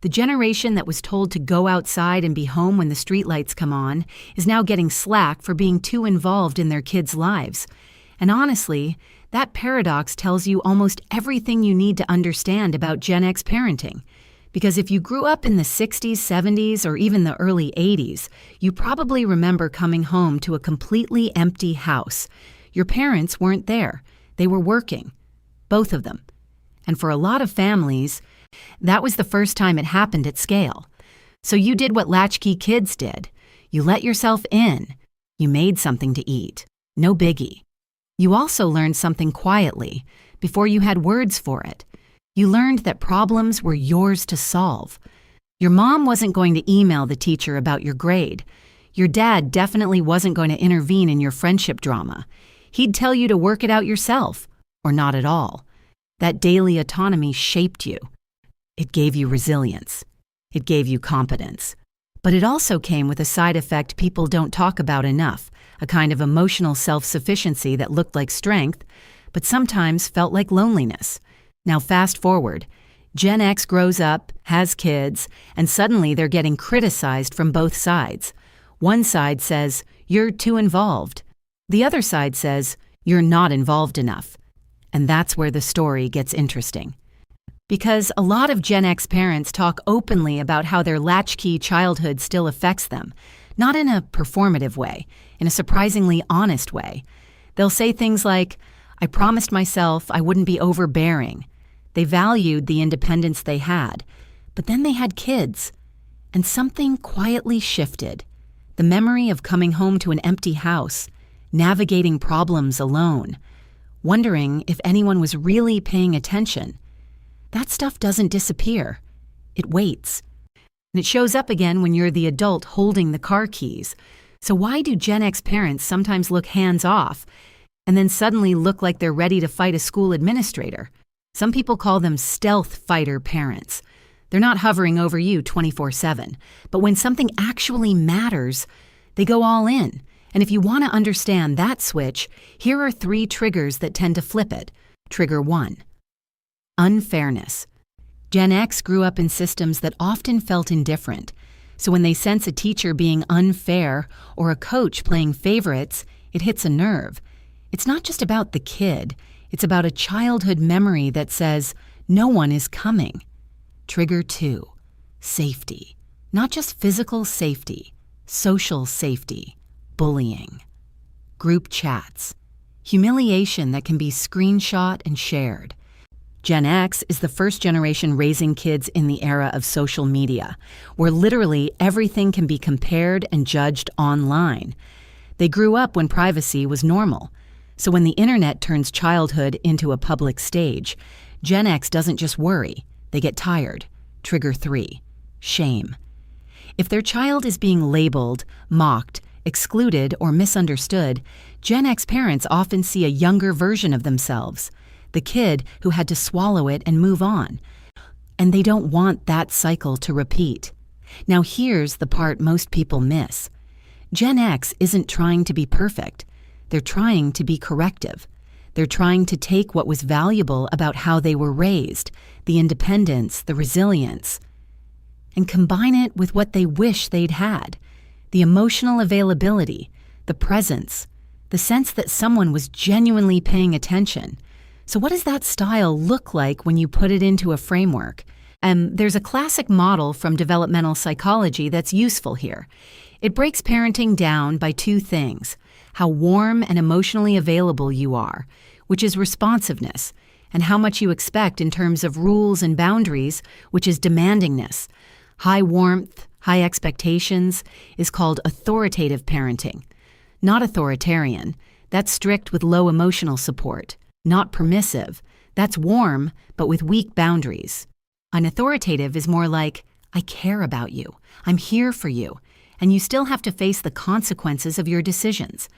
The generation that was told to go outside and be home when the streetlights come on is now getting slack for being too involved in their kids' lives. And honestly, that paradox tells you almost everything you need to understand about Gen X parenting. Because if you grew up in the 60s, 70s, or even the early 80s, you probably remember coming home to a completely empty house. Your parents weren't there. They were working. Both of them. And for a lot of families, that was the first time it happened at scale. So you did what Latchkey kids did. You let yourself in. You made something to eat. No biggie. You also learned something quietly, before you had words for it. You learned that problems were yours to solve. Your mom wasn't going to email the teacher about your grade. Your dad definitely wasn't going to intervene in your friendship drama. He'd tell you to work it out yourself, or not at all. That daily autonomy shaped you. It gave you resilience. It gave you competence. But it also came with a side effect people don't talk about enough, a kind of emotional self-sufficiency that looked like strength, but sometimes felt like loneliness. Now fast forward. Gen X grows up, has kids, and suddenly they're getting criticized from both sides. One side says, "You're too involved." The other side says, "You're not involved enough." And that's where the story gets interesting. Because a lot of Gen X parents talk openly about how their latchkey childhood still affects them, not in a performative way, in a surprisingly honest way. They'll say things like, "I promised myself I wouldn't be overbearing." They valued the independence they had, but then they had kids, and something quietly shifted. The memory of coming home to an empty house, navigating problems alone, wondering if anyone was really paying attention. That stuff doesn't disappear. It waits. And it shows up again when you're the adult holding the car keys. So why do Gen X parents sometimes look hands-off and then suddenly look like they're ready to fight a school administrator? Some people call them stealth fighter parents. They're not hovering over you 24/7. But when something actually matters, they go all in. And if you want to understand that switch, here are 3 triggers that tend to flip it. Trigger 1. Unfairness. Gen X grew up in systems that often felt indifferent. So when they sense a teacher being unfair or a coach playing favorites, it hits a nerve. It's not just about the kid. It's about a childhood memory that says, no one is coming. Trigger 2. Safety. Not just physical safety, social safety. Bullying. Group chats. Humiliation that can be screenshot and shared. Gen X is the first generation raising kids in the era of social media, where literally everything can be compared and judged online. They grew up when privacy was normal. So when the internet turns childhood into a public stage, Gen X doesn't just worry, they get tired. Trigger 3. Shame. If their child is being labeled, mocked, excluded, or misunderstood, Gen X parents often see a younger version of themselves, the kid who had to swallow it and move on. And they don't want that cycle to repeat. Now here's the part most people miss. Gen X isn't trying to be perfect. They're trying to be corrective. They're trying to take what was valuable about how they were raised, the independence, the resilience, and combine it with what they wish they'd had, the emotional availability, the presence, the sense that someone was genuinely paying attention. So what does that style look like when you put it into a framework? There's a classic model from developmental psychology that's useful here. It breaks parenting down by 2 things: how warm and emotionally available you are, which is responsiveness, and how much you expect in terms of rules and boundaries, which is demandingness. High warmth, high expectations is called authoritative parenting. Not authoritarian, that's strict with low emotional support. Not permissive, that's warm but with weak boundaries. An authoritative is more like, I care about you, I'm here for you, and you still have to face the consequences of your decisions.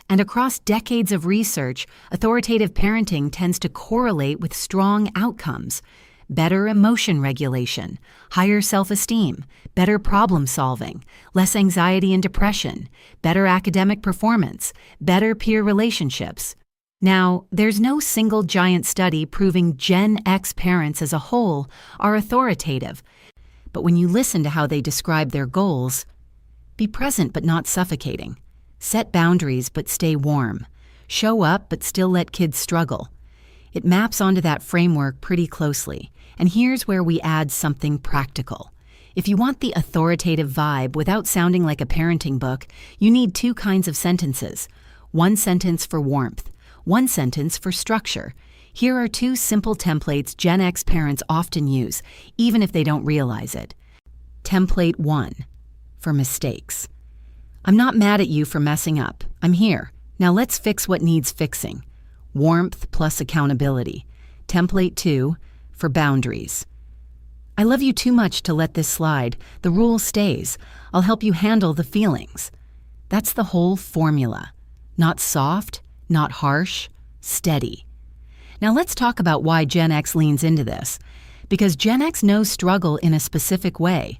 And across decades of research, authoritative parenting tends to correlate with strong outcomes. Better emotion regulation, higher self-esteem, better problem solving, less anxiety and depression, better academic performance, better peer relationships. Now, there's no single giant study proving Gen X parents as a whole are authoritative, But when you listen to how they describe their goals, be present but not suffocating. Set boundaries but stay warm. Show up but still let kids struggle. It maps onto that framework pretty closely. And here's where we add something practical. If you want the authoritative vibe without sounding like a parenting book, you need 2 kinds of sentences. 1 sentence for warmth, 1 sentence for structure. Here are 2 simple templates Gen X parents often use, even if they don't realize it. Template 1, for mistakes. I'm not mad at you for messing up. I'm here. Now let's fix what needs fixing. Warmth plus accountability. Template 2, for boundaries. I love you too much to let this slide. The rule stays. I'll help you handle the feelings. That's the whole formula. Not soft, not harsh, steady. Now let's talk about why Gen X leans into this. Because Gen X knows struggle in a specific way.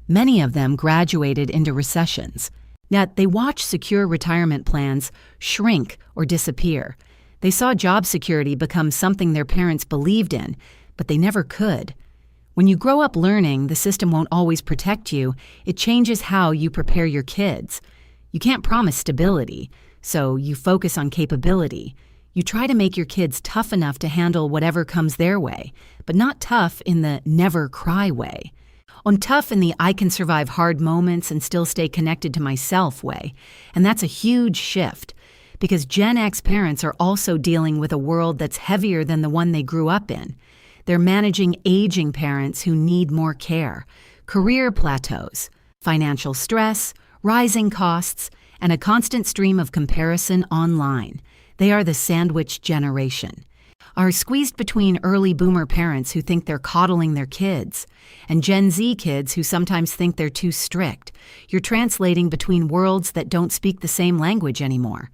Many of them graduated into recessions. Yet they watch secure retirement plans shrink or disappear. They saw job security become something their parents believed in, but they never could. When you grow up learning the system won't always protect you, it changes how you prepare your kids. You can't promise stability, so you focus on capability. You try to make your kids tough enough to handle whatever comes their way, but not tough in the never cry way. On tough in the I can survive hard moments and still stay connected to myself way. And that's a huge shift, because Gen X parents are also dealing with a world that's heavier than the one they grew up in. They're managing aging parents who need more care, career plateaus, financial stress, rising costs, and a constant stream of comparison online. They are the sandwich generation. Are squeezed between early boomer parents who think they're coddling their kids and Gen Z kids who sometimes think they're too strict. You're translating between worlds that don't speak the same language anymore.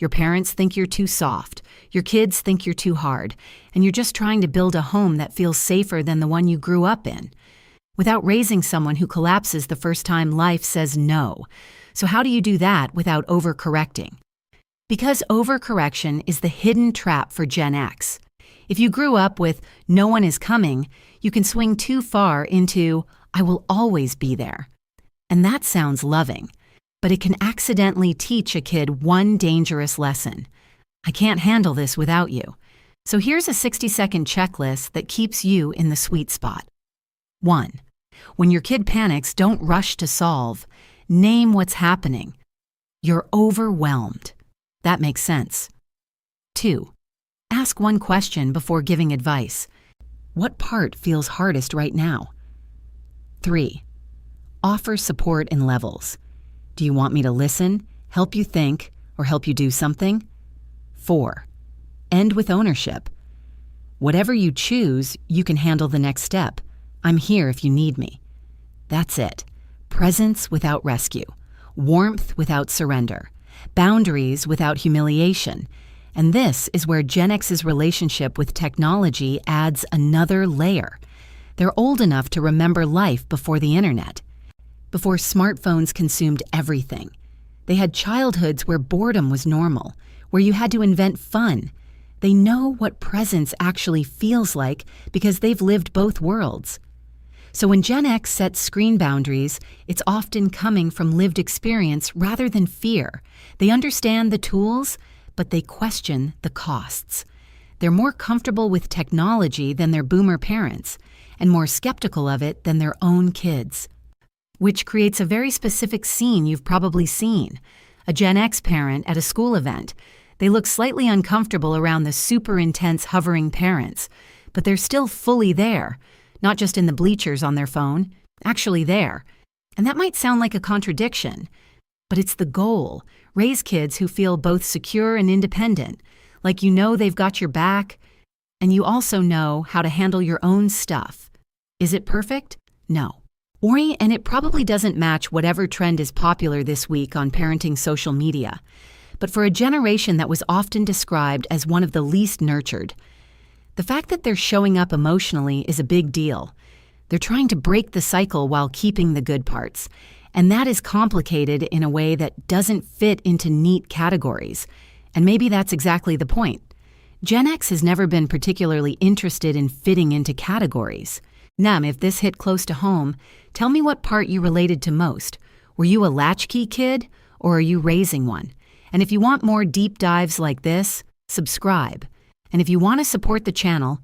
Your parents think you're too soft, your kids think you're too hard, and you're just trying to build a home that feels safer than the one you grew up in, without raising someone who collapses the first time life says no. So how do you do that without overcorrecting? Because overcorrection is the hidden trap for Gen X. If you grew up with "no one is coming," you can swing too far into "I will always be there." And that sounds loving, but it can accidentally teach a kid one dangerous lesson. I can't handle this without you. So here's a 60-second checklist that keeps you in the sweet spot. 1. When your kid panics, don't rush to solve. Name what's happening. You're overwhelmed. That makes sense. 2. Ask one question before giving advice. What part feels hardest right now? 3. Offer support in levels. Do you want me to listen, help you think, or help you do something? 4. End with ownership. Whatever you choose, you can handle the next step. I'm here if you need me. That's it. Presence without rescue. Warmth without surrender. Boundaries without humiliation. And this is where Gen X's relationship with technology adds another layer. They're old enough to remember life before the internet, before smartphones consumed everything. They had childhoods where boredom was normal, where you had to invent fun. They know what presence actually feels like because they've lived both worlds. So when Gen X sets screen boundaries, it's often coming from lived experience rather than fear. They understand the tools, but they question the costs. They're more comfortable with technology than their boomer parents, and more skeptical of it than their own kids. Which creates a very specific scene you've probably seen. A Gen X parent at a school event. They look slightly uncomfortable around the super intense hovering parents, but they're still fully there, not just in the bleachers on their phone, actually there. And that might sound like a contradiction, but it's the goal. Raise kids who feel both secure and independent, like you know they've got your back, and you also know how to handle your own stuff. Is it perfect? No. And it probably doesn't match whatever trend is popular this week on parenting social media. But for a generation that was often described as one of the least nurtured, the fact that they're showing up emotionally is a big deal. They're trying to break the cycle while keeping the good parts. And that is complicated in a way that doesn't fit into neat categories. And maybe that's exactly the point. Gen X has never been particularly interested in fitting into categories. If this hit close to home, tell me what part you related to most. Were you a latchkey kid, or are you raising one? And if you want more deep dives like this, subscribe. And if you want to support the channel,